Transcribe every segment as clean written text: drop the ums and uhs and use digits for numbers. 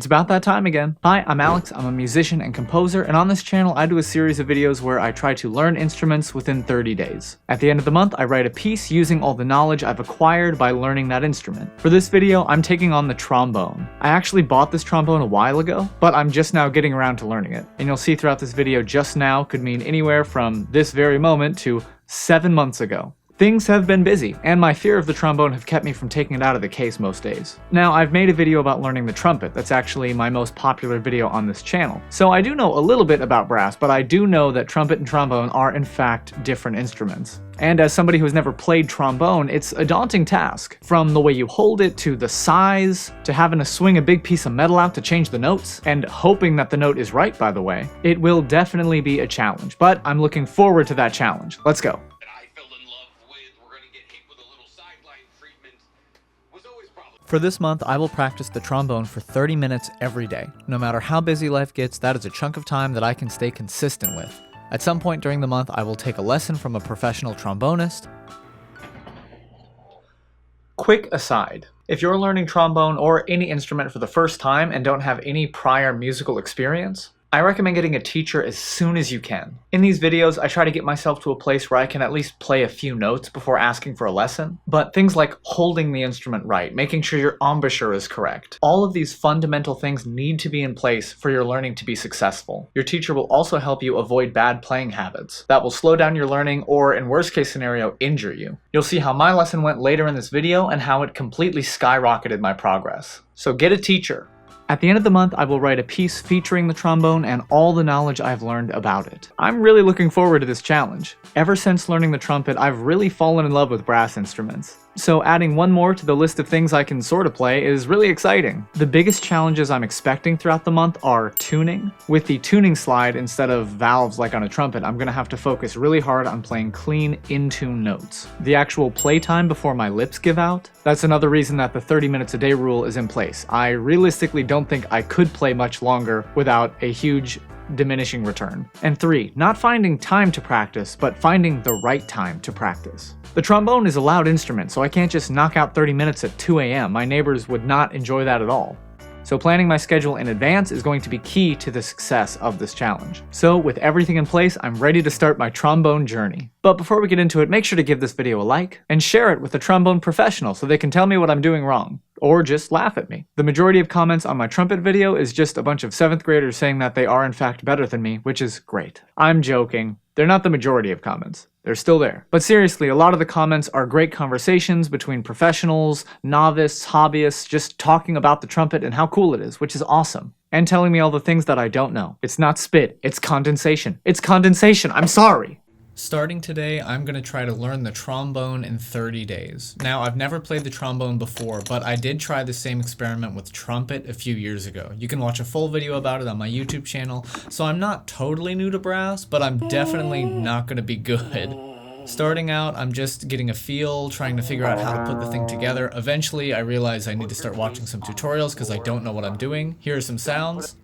It's about that time again. Hi, I'm Alex, I'm a musician and composer, and on this channel I do a series of videos where I try to learn instruments within 30 days. At the end of the month, I write a piece using all the knowledge I've acquired by learning that instrument. For this video, I'm taking on the trombone. I actually bought this trombone a while ago, but I'm just now getting around to learning it. And you'll see throughout this video, just now could mean anywhere from this very moment to 7 months ago. Things have been busy, and my fear of the trombone have kept me from taking it out of the case most days. Now, I've made a video about learning the trumpet. That's actually my most popular video on this channel. So I do know a little bit about brass, but I do know that trumpet and trombone are in fact different instruments. And as somebody who has never played trombone, it's a daunting task. From the way you hold it, to the size, to having to swing a big piece of metal out to change the notes, and hoping that the note is right, by the way. It will definitely be a challenge, but I'm looking forward to that challenge. Let's go. For this month, I will practice the trombone for 30 minutes every day. No matter how busy life gets, that is a chunk of time that I can stay consistent with. At some point during the month, I will take a lesson from a professional trombonist. Quick aside. If you're learning trombone or any instrument for the first time and don't have any prior musical experience, I recommend getting a teacher as soon as you can. In these videos, I try to get myself to a place where I can at least play a few notes before asking for a lesson, but things like holding the instrument right, making sure your embouchure is correct. All of these fundamental things need to be in place for your learning to be successful. Your teacher will also help you avoid bad playing habits that will slow down your learning or, in worst case scenario, injure you. You'll see how my lesson went later in this video and how it completely skyrocketed my progress. So get a teacher. At the end of the month, I will write a piece featuring the trombone and all the knowledge I've learned about it. I'm really looking forward to this challenge. Ever since learning the trumpet, I've really fallen in love with brass instruments. So adding one more to the list of things I can sort of play is really exciting. The biggest challenges I'm expecting throughout the month are tuning. With the tuning slide instead of valves like on a trumpet, I'm gonna have to focus really hard on playing clean, in-tune notes. The actual playtime before my lips give out, that's another reason that the 30 minutes a day rule is in place. I realistically don't think I could play much longer without a huge diminishing return. And 3, not finding time to practice, but finding the right time to practice. The trombone is a loud instrument, so I can't just knock out 30 minutes at 2 a.m. My neighbors would not enjoy that at all. So planning my schedule in advance is going to be key to the success of this challenge. So with everything in place, I'm ready to start my trombone journey. But before we get into it, make sure to give this video a like and share it with a trombone professional so they can tell me what I'm doing wrong. Or just laugh at me. The majority of comments on my trumpet video is just a bunch of 7th graders saying that they are in fact better than me, which is great. I'm joking. They're not the majority of comments. They're still there. But seriously, a lot of the comments are great conversations between professionals, novices, hobbyists, just talking about the trumpet and how cool it is, which is awesome. And telling me all the things that I don't know. It's not spit, it's condensation. It's condensation, I'm sorry. Starting today, I'm going to try to learn the trombone in 30 days. Now, I've never played the trombone before, but I did try the same experiment with trumpet a few years ago. You can watch a full video about it on my YouTube channel, so I'm not totally new to brass, but I'm definitely not going to be good. Starting out, I'm just getting a feel, trying to figure out how to put the thing together. Eventually, I realize I need to start watching some tutorials because I don't know what I'm doing. Here are some sounds.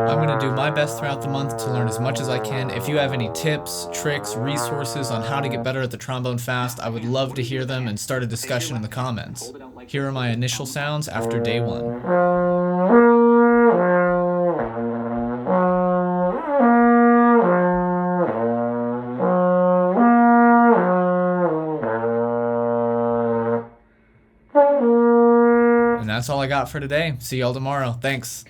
I'm going to do my best throughout the month to learn as much as I can. If you have any tips, tricks, resources on how to get better at the trombone fast, I would love to hear them and start a discussion in the comments. Here are my initial sounds after day 1. And that's all I got for today. See y'all tomorrow. Thanks.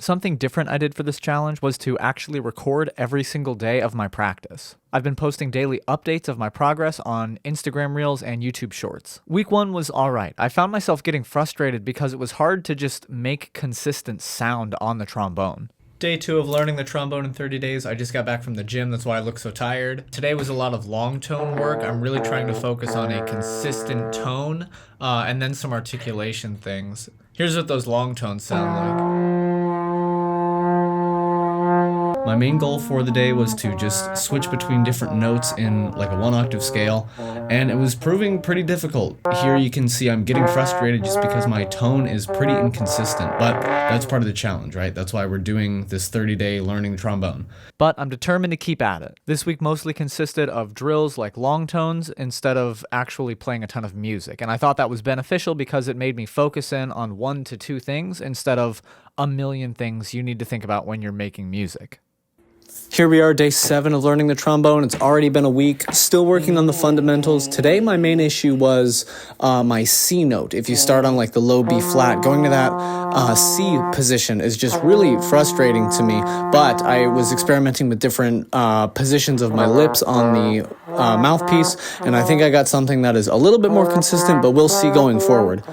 Something different I did for this challenge was to actually record every single day of my practice. I've been posting daily updates of my progress on Instagram Reels and YouTube Shorts. Week 1 was alright. I found myself getting frustrated because it was hard to just make consistent sound on the trombone. Day 2 of learning the trombone in 30 days. I just got back from the gym, that's why I look so tired. Today was a lot of long tone work. I'm really trying to focus on a consistent tone and then some articulation things. Here's what those long tones sound like. My main goal for the day was to just switch between different notes in like a 1-octave scale, and it was proving pretty difficult. Here you can see I'm getting frustrated just because my tone is pretty inconsistent, but that's part of the challenge, right? That's why we're doing this 30-day learning the trombone. But I'm determined to keep at it. This week mostly consisted of drills like long tones instead of actually playing a ton of music, and I thought that was beneficial because it made me focus in on 1 to 2 things instead of a million things you need to think about when you're making music. Here we are, day 7 of learning the trombone. It's already been a week, still working on the fundamentals. Today, my main issue was my C note. If you start on like the low B flat, going to that C position is just really frustrating to me. But I was experimenting with different positions of my lips on the mouthpiece, and I think I got something that is a little bit more consistent, but we'll see going forward.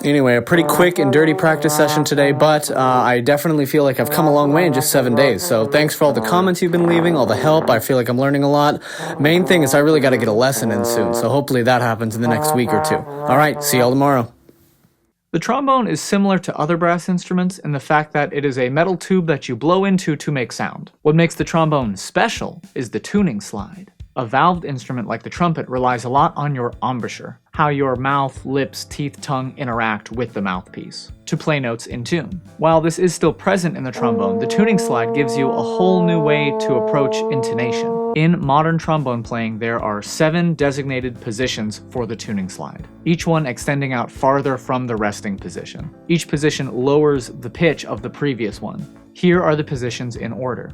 Anyway, a pretty quick and dirty practice session today, but I definitely feel like I've come a long way in just 7 days. So thanks for all the comments you've been leaving, all the help. I feel like I'm learning a lot. Main thing is I really got to get a lesson in soon, so hopefully that happens in the next week or 2. All right, see y'all tomorrow. The trombone is similar to other brass instruments in the fact that it is a metal tube that you blow into to make sound. What makes the trombone special is the tuning slide. A valved instrument like the trumpet relies a lot on your embouchure, how your mouth, lips, teeth, tongue interact with the mouthpiece, to play notes in tune. While this is still present in the trombone, the tuning slide gives you a whole new way to approach intonation. In modern trombone playing, there are 7 designated positions for the tuning slide, each one extending out farther from the resting position. Each position lowers the pitch of the previous one. Here are the positions in order.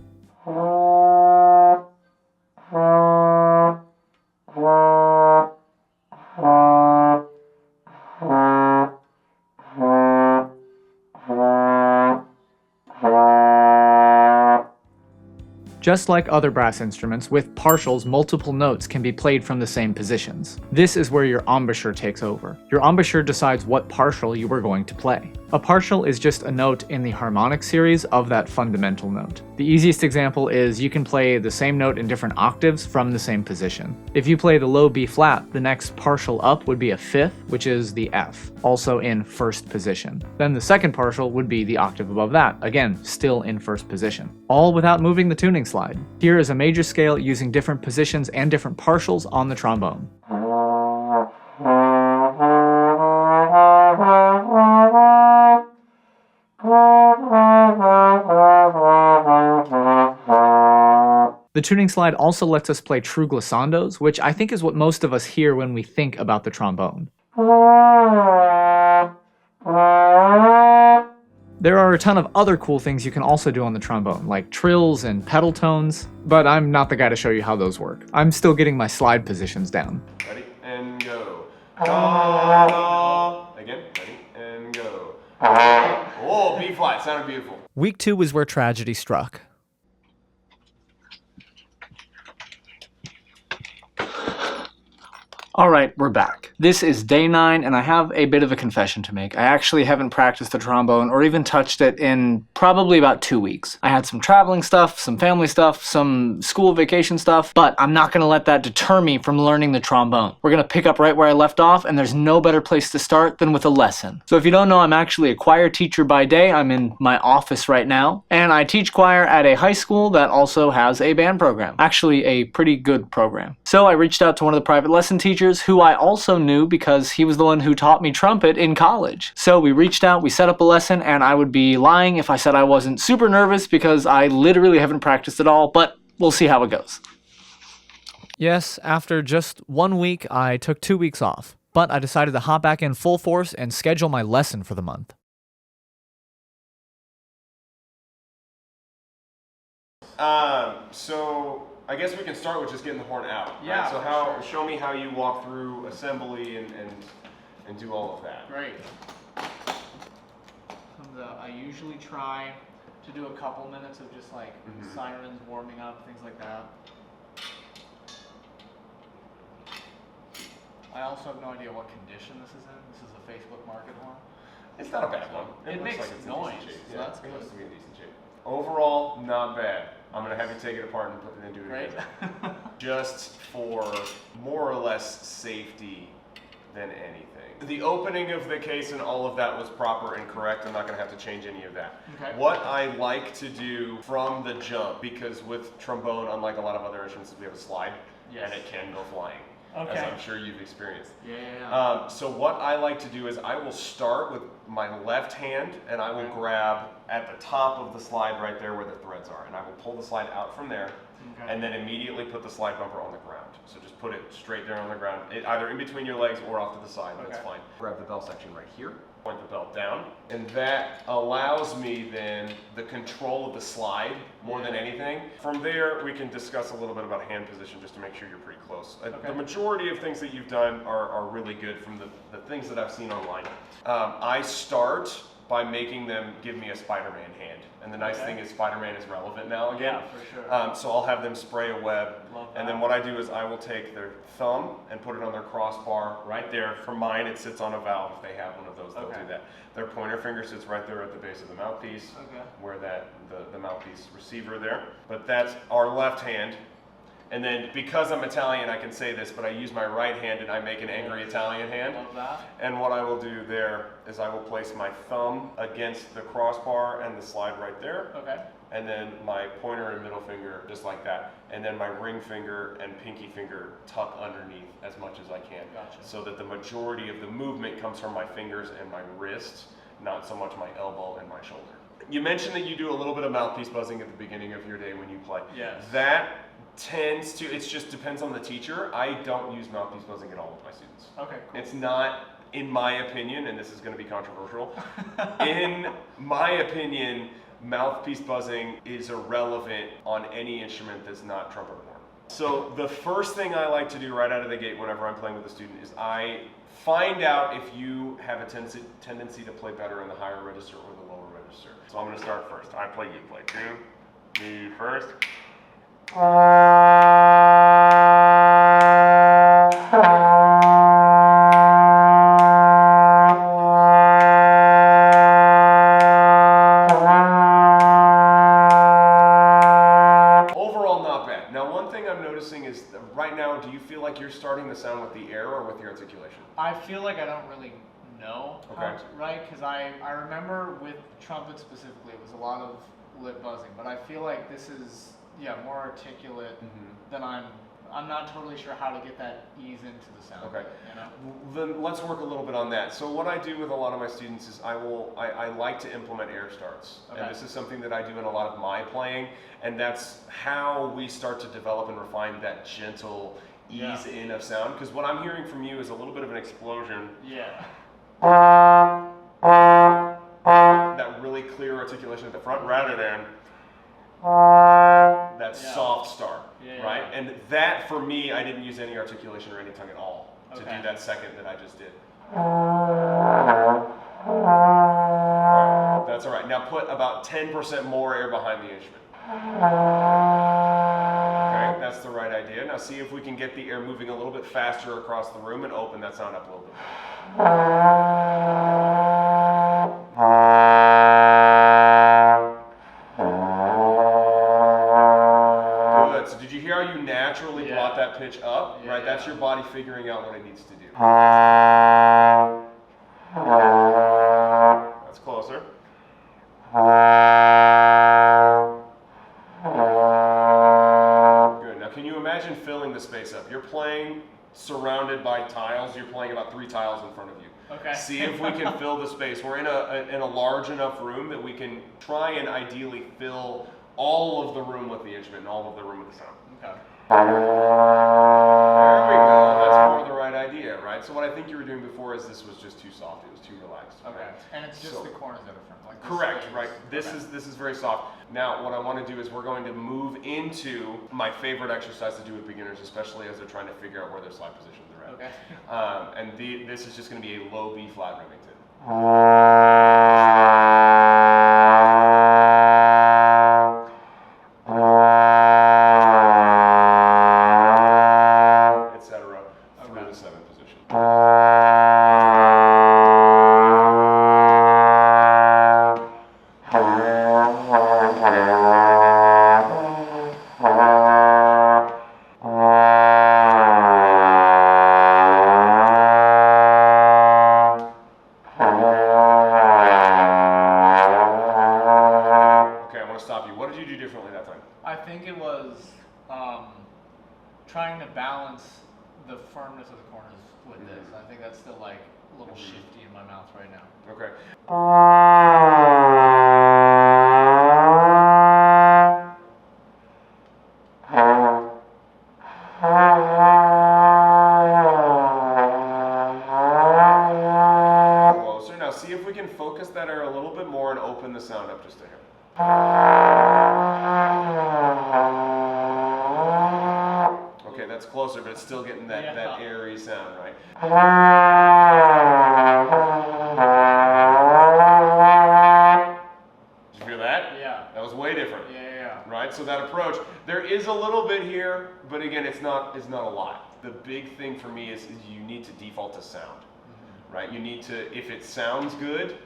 Just like other brass instruments, with partials, multiple notes can be played from the same positions. This is where your embouchure takes over. Your embouchure decides what partial you are going to play. A partial is just a note in the harmonic series of that fundamental note. The easiest example is you can play the same note in different octaves from the same position. If you play the low B flat, the next partial up would be a 5th, which is the F, also in first position. Then the second partial would be the octave above that, again, still in first position. All without moving the tuning slide. Here is a major scale using different positions and different partials on the trombone. The tuning slide also lets us play true glissandos, which I think is what most of us hear when we think about the trombone. There are a ton of other cool things you can also do on the trombone, like trills and pedal tones, but I'm not the guy to show you how those work. I'm still getting my slide positions down. Ready, and go. Again, ready, and go. Oh, B flat, sounded beautiful. Week 2 was where tragedy struck. Alright, we're back. This is day 9, and I have a bit of a confession to make. I actually haven't practiced the trombone or even touched it in probably about 2 weeks. I had some traveling stuff, some family stuff, some school vacation stuff, but I'm not going to let that deter me from learning the trombone. We're going to pick up right where I left off, and there's no better place to start than with a lesson. So if you don't know, I'm actually a choir teacher by day. I'm in my office right now, and I teach choir at a high school that also has a band program. Actually, a pretty good program. So I reached out to one of the private lesson teachers who I also knew because he was the one who taught me trumpet in college. So we reached out, we set up a lesson, and I would be lying if I said I wasn't super nervous because I literally haven't practiced at all, but we'll see how it goes. Yes, after just 1 week, I took 2 weeks off, but I decided to hop back in full force and schedule my lesson for the month. So I guess we can start with just getting the horn out. Yeah. Right? So show me how you walk through assembly and do all of that. Great. I usually try to do a couple minutes of just like sirens warming up, things like that. I also have no idea what condition this is in. This is a Facebook Market horn. It's not a bad one. It makes it's noise, in decent shape. so Yeah, that's it good. looks to be in decent shape. Overall, not bad. I'm gonna have you take it apart and do it Right? again. Just for more or less safety, than anything. The opening of the case and all of that was proper and correct. I'm not going to have to change any of that. Okay. What I like to do from the jump, because with trombone, unlike a lot of other instruments, we have a slide, Yes. and it can go flying, Okay. as I'm sure you've experienced. Yeah. So what I like to do is I will start with my left hand, and I will grab at the top of the slide right there where the threads are, and I will pull the slide out from there, and then immediately put the slide bumper on the ground. So just put it straight there on the ground, either in between your legs or off to the side, that's fine. Grab the bell section right here, point the belt down, and that allows me then the control of the slide more than anything. From there, we can discuss a little bit about hand position just to make sure you're pretty close. The majority of things that you've done are really good from the things that I've seen online. I start by making them give me a Spider-Man hand. And the nice thing is Spider-Man is relevant now again. Yeah, for sure. So I'll have them spray a web. Love And that. then what I do is I will take their thumb and put it on their crossbar right there. For mine, it sits on a valve. If they have one of those, they'll do that. Their pointer finger sits right there at the base of the mouthpiece, where the mouthpiece receiver there. But that's our left hand. And then because I'm Italian, I can say this, but I use my right hand and I make an angry Italian hand. Love that. And what I will do there is I will place my thumb against the crossbar and the slide right there. Okay. And then my pointer and middle finger just like that. And then my ring finger and pinky finger tuck underneath as much as I can. Gotcha. So that the majority of the movement comes from my fingers and my wrist, not so much my elbow and my shoulder. You mentioned that you do a little bit of mouthpiece buzzing at the beginning of your day when you play. Yes. That tends to, it just depends on the teacher. I don't use mouthpiece buzzing at all with my students. Okay, cool. It's not, in my opinion, and this is going to be controversial, in my opinion, mouthpiece buzzing is irrelevant on any instrument that's not trumpet or horn. So the first thing I like to do right out of the gate whenever I'm playing with a student is I find out if you have a tendency to play better in the higher register or the lower register. So I'm going to start first. I play, you play. Two, me first. Overall, not bad. Now, one thing I'm noticing is that right now, do you feel like you're starting the sound with the air or with your articulation? I feel like I don't really know, Okay. right? Because I remember with trumpet specifically, it was a lot of lip buzzing, but I feel like this is, more articulate than I'm not totally sure how to get that ease into the sound. Okay. You know? Then let's work a little bit on that. So what I do with a lot of my students is I like to implement air starts. Okay. And this is something that I do in a lot of my playing, and that's how we start to develop and refine that gentle ease in of sound. Because what I'm hearing from you is a little bit of an explosion. Yeah. That really clear articulation at the front rather than that soft start, right? And that, for me, I didn't use any articulation or any tongue at all to do that second that I just did. That's all right. Now put about 10% more air behind the instrument. Okay, that's the right idea. Now see if we can get the air moving a little bit faster across the room and open that sound up a little bit more. Good. So did you hear how you naturally brought that pitch up? Right? That's your body figuring out what it needs to do. That's closer. Good. Now can you imagine filling the space up? You're playing surrounded by tiles. You're playing about 3 tiles in front of you. Okay. See if we can fill the space. We're in a large enough room that we can try and ideally fill all of the room with the instrument and all of the room with the sound. Okay. There we go. That's more the right idea, right? So what I think you were doing before is this was just too soft. It was too relaxed. Okay. Right? And it's just So- the corners that are firm. Like this Correct, is- right. This is very soft. Now, what I want to do is we're going to move into my favorite exercise to do with beginners, especially as they're trying to figure out where their slide positions are at. Okay. And this is just going to be a low B flat Remington. Etc. through the 7th position. balance the firmness of the corners with this. I think that's still like a little shifty in my mouth right now. Okay. Closer. Now see if we can focus that air a little bit more and open the sound up just a hair. Okay, that's closer, but it's still getting that airy sound, right? Did you feel that? Yeah. That was way different. Yeah. Right? So that approach, there is a little bit here, but again, it's not a lot. The big thing for me is you need to default to sound, right? You need to, if it sounds good,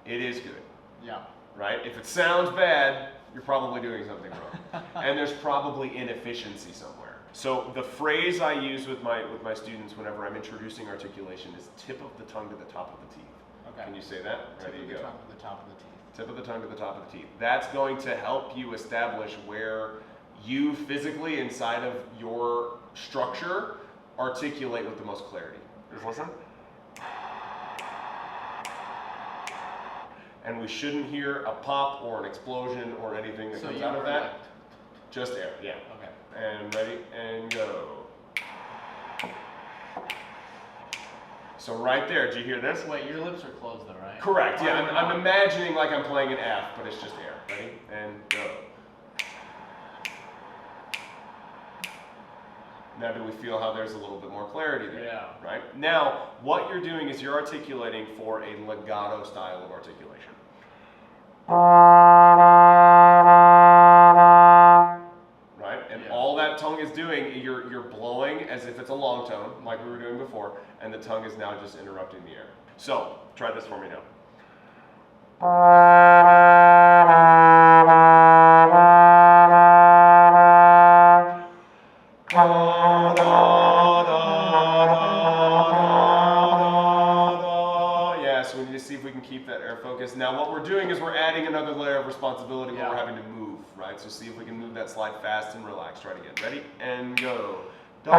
it is good. Yeah. Right? If it sounds bad, you're probably doing something wrong. And there's probably inefficiency somewhere. So the phrase I use with my students whenever I'm introducing articulation is tip of the tongue to the top of the teeth. Okay. Can you say that? Ready to go. Tip of the tongue to the top of the teeth. Tip of the tongue to the top of the teeth. That's going to help you establish where you physically inside of your structure articulate with the most clarity. Just listen. And we shouldn't hear a pop or an explosion or anything that comes out of that. Like, just air, yeah. okay. And ready, and go. So right there, did you hear this? Wait, your lips are closed though, right? Correct, yeah. I'm imagining like I'm playing an F, but it's just air. Ready, and go. Now do we feel how there's a little bit more clarity there? Yeah. Right? Now, what you're doing is you're articulating for a legato style of articulation. Right? And all that tongue is doing, you're blowing as if it's a long tone, like we were doing before, and the tongue is now just interrupting the air. So, try this for me now. See if we can keep that air focus. Now what we're doing is we're adding another layer of responsibility where we're having to move, right? So see if we can move that slide fast and relax. Try it again. Ready? And go. Now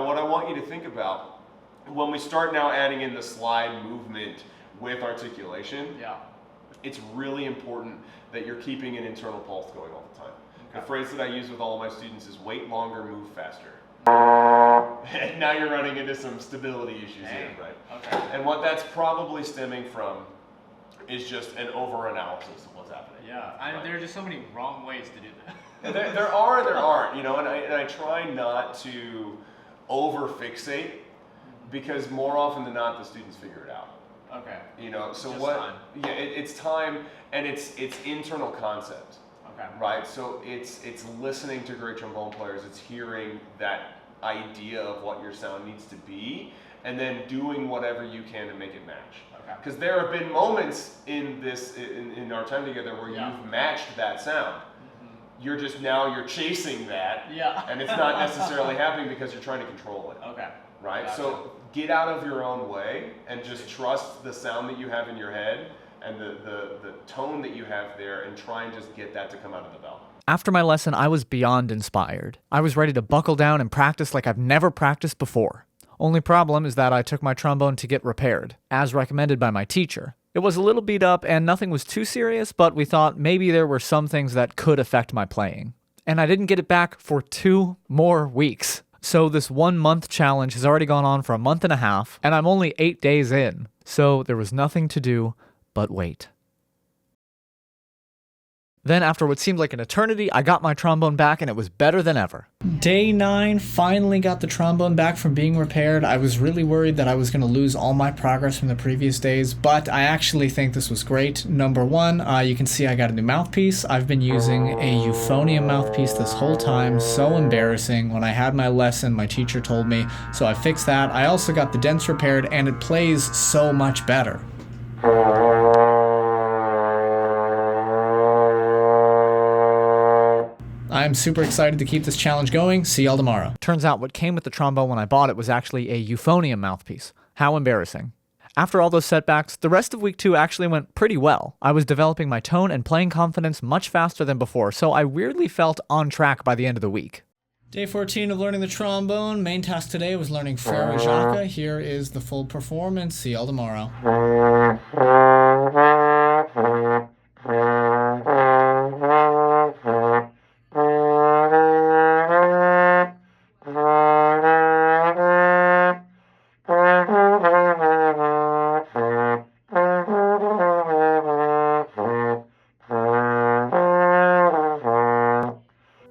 what I want you to think about, when we start now adding in the slide movement with articulation, it's really important that you're keeping an internal pulse going all the time. Okay. The phrase that I use with all of my students is wait longer, move faster. And now you're running into some stability issues here, right? Okay. And what that's probably stemming from is just an over-analysis of what's happening. Yeah, right? There are just so many wrong ways to do that. there are and there aren't, you know, and I try not to over-fixate because more often than not, the students figure it out. Okay. You know, so just what? Time. Yeah, it's time, and it's internal concept. Okay. Right, so it's listening to great trombone players. It's hearing that idea of what your sound needs to be, and then doing whatever you can to make it match. Okay. Because there have been moments in our time together where you've matched that sound. You're just you're chasing that. Yeah. And it's not necessarily happening because you're trying to control it. Okay. Right. Gotcha. So get out of your own way and just trust the sound that you have in your head and the tone that you have there, and try and just get that to come out of the bell. After my lesson, I was beyond inspired. I was ready to buckle down and practice like I've never practiced before. Only problem is that I took my trombone to get repaired, as recommended by my teacher. It was a little beat up and nothing was too serious, but we thought maybe there were some things that could affect my playing. And I didn't get it back for 2 more weeks. So this 1 month challenge has already gone on for a month and a half, and I'm only 8 days in. So there was nothing to do but wait. Then, after what seemed like an eternity, I got my trombone back and it was better than ever. Day 9, finally got the trombone back from being repaired. I was really worried that I was going to lose all my progress from the previous days, but I actually think this was great. Number 1, you can see I got a new mouthpiece. I've been using a euphonium mouthpiece this whole time. So embarrassing. When I had my lesson, my teacher told me, so I fixed that. I also got the dents repaired and it plays so much better. I'm super excited to keep this challenge going. See y'all tomorrow. Turns out what came with the trombone when I bought it was actually a euphonium mouthpiece. How embarrassing. After all those setbacks, the rest of week 2 actually went pretty well. I was developing my tone and playing confidence much faster than before, so I weirdly felt on track by the end of the week. Day 14 of learning the trombone. Main task today was learning Frere Jacques. Here is the full performance. See y'all tomorrow.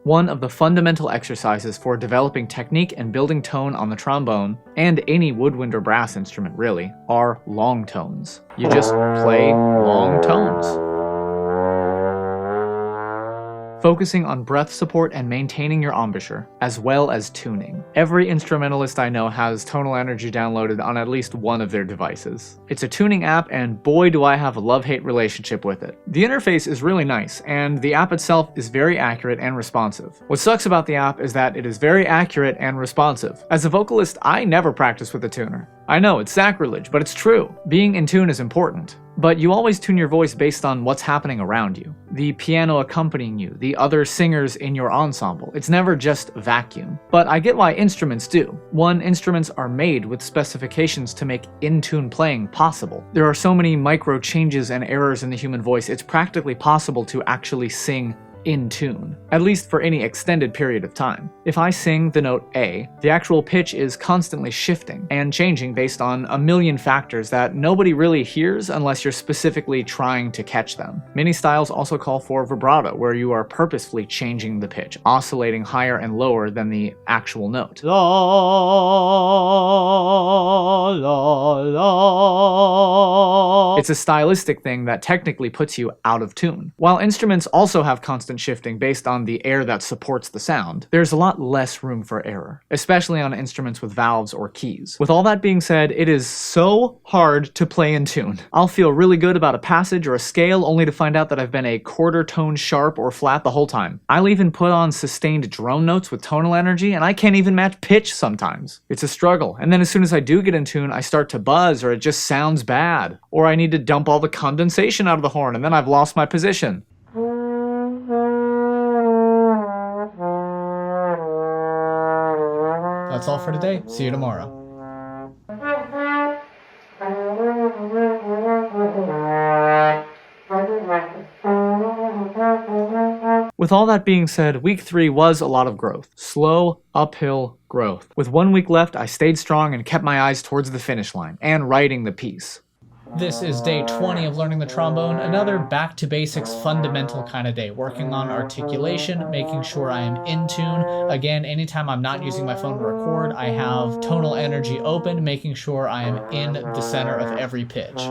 One of the fundamental exercises for developing technique and building tone on the trombone, and any woodwind or brass instrument really, are long tones. You just play long tones. Focusing on breath support and maintaining your embouchure, as well as tuning. Every instrumentalist I know has Tonal Energy downloaded on at least one of their devices. It's a tuning app, and boy do I have a love-hate relationship with it. The interface is really nice, and the app itself is very accurate and responsive. What sucks about the app is that it is very accurate and responsive. As a vocalist, I never practice with a tuner. I know, it's sacrilege, but it's true. Being in tune is important. But you always tune your voice based on what's happening around you. The piano accompanying you, the other singers in your ensemble. It's never just vacuum. But I get why instruments do. One, instruments are made with specifications to make in-tune playing possible. There are so many micro changes and errors in the human voice, it's practically possible to actually sing in tune, at least for any extended period of time. If I sing the note A, the actual pitch is constantly shifting and changing based on a million factors that nobody really hears unless you're specifically trying to catch them. Many styles also call for vibrato, where you are purposefully changing the pitch, oscillating higher and lower than the actual note. La, la, la. It's a stylistic thing that technically puts you out of tune. While instruments also have constant shifting based on the air that supports the sound, there's a lot less room for error, especially on instruments with valves or keys. With all that being said, it is so hard to play in tune. I'll feel really good about a passage or a scale only to find out that I've been a quarter tone sharp or flat the whole time. I'll even put on sustained drone notes with tonal energy, and I can't even match pitch sometimes. It's a struggle, and then as soon as I do get in tune, I start to buzz or it just sounds bad. Or I need to dump all the condensation out of the horn and then I've lost my position. That's all for today. See you tomorrow. With all that being said, week 3 was a lot of growth. Slow, uphill growth. With 1 week left, I stayed strong and kept my eyes towards the finish line, and writing the piece. This is day 20 of learning the trombone, another back to basics fundamental kind of day, working on articulation, making sure I am in tune. Again, anytime I'm not using my phone to record, I have tonal energy open, making sure I am in the center of every pitch.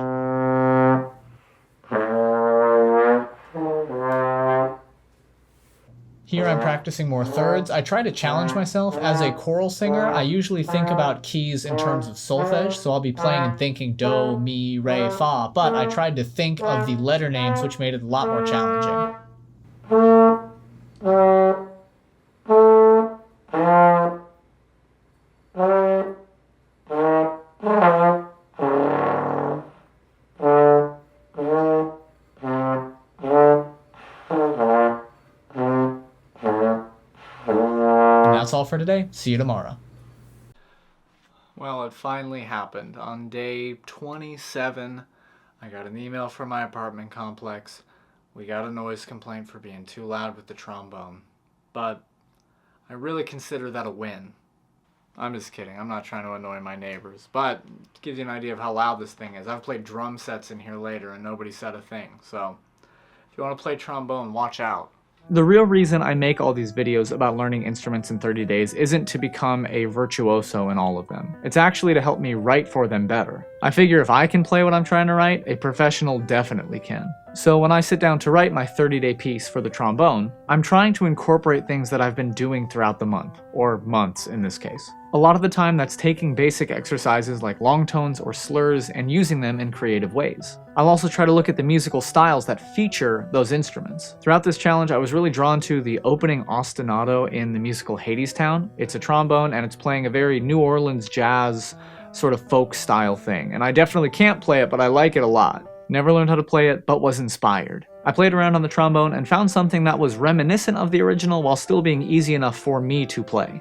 Here I'm practicing more thirds. I try to challenge myself. As a choral singer, I usually think about keys in terms of solfege, so I'll be playing and thinking do, mi, re, fa, but I tried to think of the letter names, which made it a lot more challenging. That's all for today. See you tomorrow. Well, it finally happened. On day 27, I got an email from my apartment complex. We got a noise complaint for being too loud with the trombone. But I really consider that a win. I'm just kidding. I'm not trying to annoy my neighbors. But it gives you an idea of how loud this thing is. I've played drum sets in here later and nobody said a thing. So if you want to play trombone, watch out. The real reason I make all these videos about learning instruments in 30 days isn't to become a virtuoso in all of them. It's actually to help me write for them better. I figure if I can play what I'm trying to write, a professional definitely can. So when I sit down to write my 30-day piece for the trombone, I'm trying to incorporate things that I've been doing throughout the month, or months in this case. A lot of the time that's taking basic exercises like long tones or slurs and using them in creative ways. I'll also try to look at the musical styles that feature those instruments. Throughout this challenge, I was really drawn to the opening ostinato in the musical Hadestown. It's a trombone and it's playing a very New Orleans jazz sort of folk style thing, and I definitely can't play it, but I like it a lot. Never learned how to play it, but was inspired. I played around on the trombone and found something that was reminiscent of the original while still being easy enough for me to play.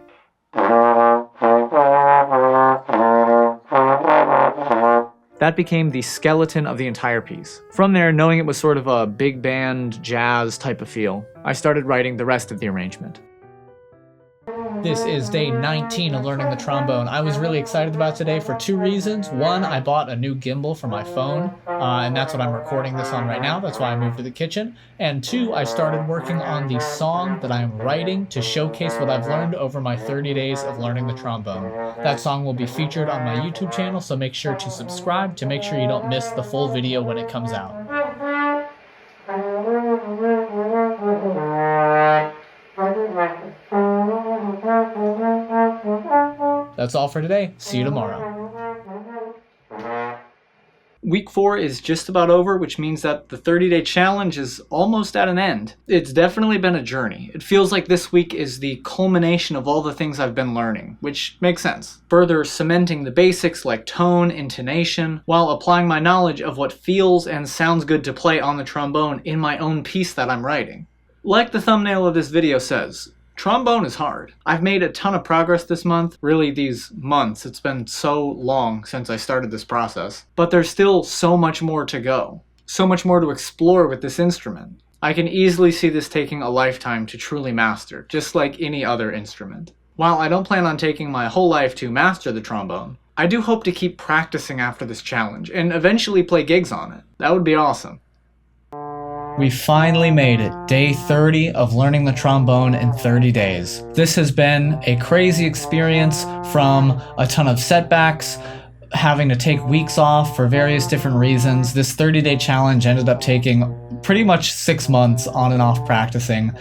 That became the skeleton of the entire piece. From there, knowing it was sort of a big band, jazz type of feel, I started writing the rest of the arrangement. This is day 19 of learning the trombone. I was really excited about today for two reasons. One, I bought a new gimbal for my phone, and that's what I'm recording this on right now. That's why I moved to the kitchen. And two, I started working on the song that I'm writing to showcase what I've learned over my 30 days of learning the trombone. That song will be featured on my YouTube channel, so make sure to subscribe to make sure you don't miss the full video when it comes out. That's all for today. See you tomorrow. Week 4 is just about over, which means that the 30-day challenge is almost at an end. It's definitely been a journey. It feels like this week is the culmination of all the things I've been learning, which makes sense. Further cementing the basics like tone, intonation, while applying my knowledge of what feels and sounds good to play on the trombone in my own piece that I'm writing. Like the thumbnail of this video says, trombone is hard. I've made a ton of progress this month, really these months. It's been so long since I started this process. But there's still so much more to go. So much more to explore with this instrument. I can easily see this taking a lifetime to truly master, just like any other instrument. While I don't plan on taking my whole life to master the trombone, I do hope to keep practicing after this challenge and eventually play gigs on it. That would be awesome. We finally made it, day 30 of learning the trombone in 30 days. This has been a crazy experience, from a ton of setbacks, having to take weeks off for various different reasons. This 30-day challenge ended up taking pretty much 6 months on and off practicing.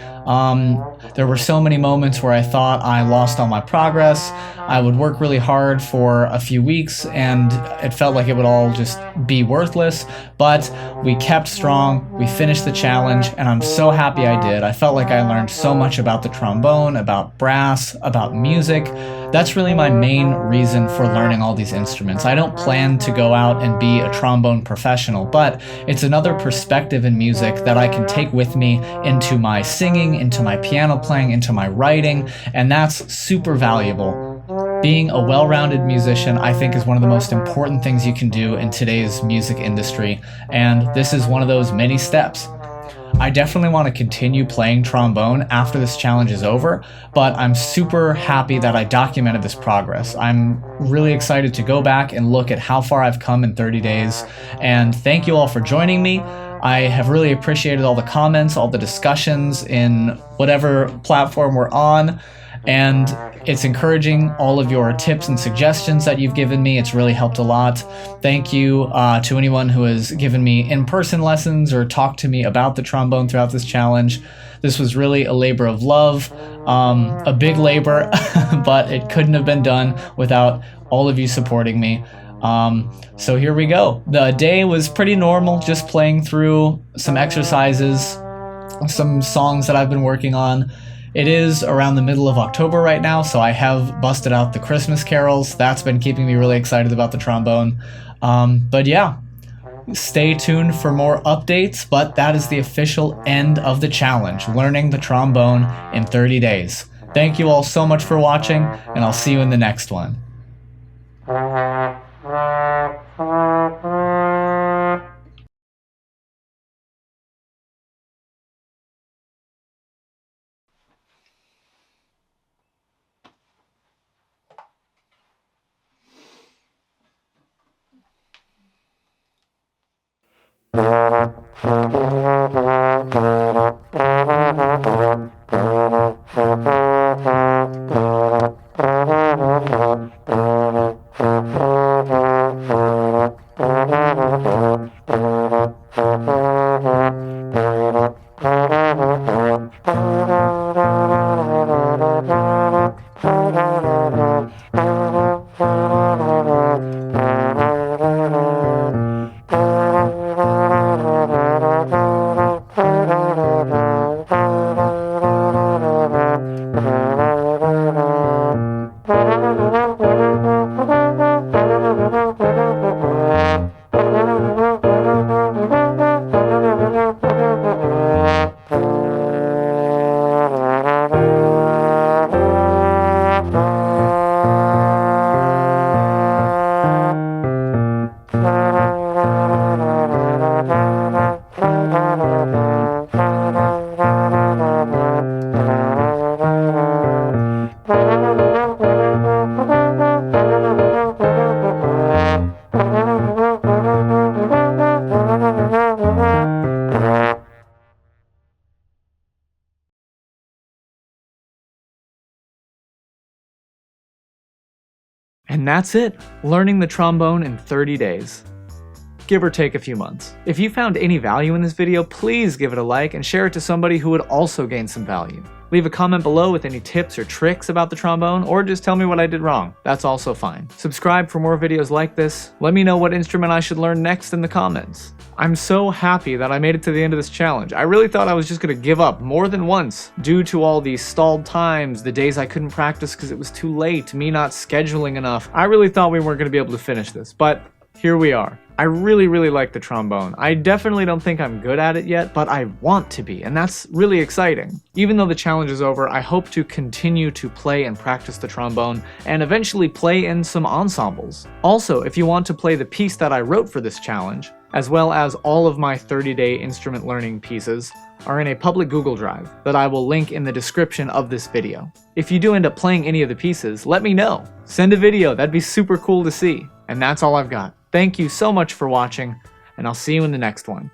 There were so many moments where I thought I lost all my progress. I would work really hard for a few weeks and it felt like it would all just be worthless, but we kept strong, we finished the challenge, and I'm so happy I did. I felt like I learned so much about the trombone, about brass, about music. That's really my main reason for learning all these instruments. I don't plan to go out and be a trombone professional, but it's another perspective in music that I can take with me into my singing, into my piano playing, into my writing, and that's super valuable. Being a well-rounded musician, I think, is one of the most important things you can do in today's music industry, and this is one of those many steps. I definitely want to continue playing trombone after this challenge is over, but I'm super happy that I documented this progress. I'm really excited to go back and look at how far I've come in 30 days, and thank you all for joining me. I have really appreciated all the comments, all the discussions in whatever platform we're on, and it's encouraging all of your tips and suggestions that you've given me. It's really helped a lot. Thank you to anyone who has given me in-person lessons or talked to me about the trombone throughout this challenge. This was really a labor of love, a big labor, but it couldn't have been done without all of you supporting me. So here we go. The day was pretty normal, just playing through some exercises, some songs that I've been working on. It is around the middle of October right now, so I have busted out the Christmas carols. That's been keeping me really excited about the trombone. But yeah, stay tuned for more updates, but that is the official end of the challenge, learning the trombone in 30 days. Thank you all so much for watching, and I'll see you in the next one. And that's it, learning the trombone in 30 days. Give or take a few months. If you found any value in this video, please give it a like and share it to somebody who would also gain some value. Leave a comment below with any tips or tricks about the trombone, or just tell me what I did wrong. That's also fine. Subscribe for more videos like this. Let me know what instrument I should learn next in the comments. I'm so happy that I made it to the end of this challenge. I really thought I was just gonna give up more than once due to all these stalled times, the days I couldn't practice because it was too late, me not scheduling enough. I really thought we weren't gonna be able to finish this, but here we are. I really like the trombone. I definitely don't think I'm good at it yet, but I want to be, and that's really exciting. Even though the challenge is over, I hope to continue to play and practice the trombone, and eventually play in some ensembles. Also, if you want to play the piece that I wrote for this challenge, as well as all of my 30-day instrument learning pieces, are in a public Google Drive that I will link in the description of this video. If you do end up playing any of the pieces, let me know. Send a video, that'd be super cool to see. And that's all I've got. Thank you so much for watching, and I'll see you in the next one.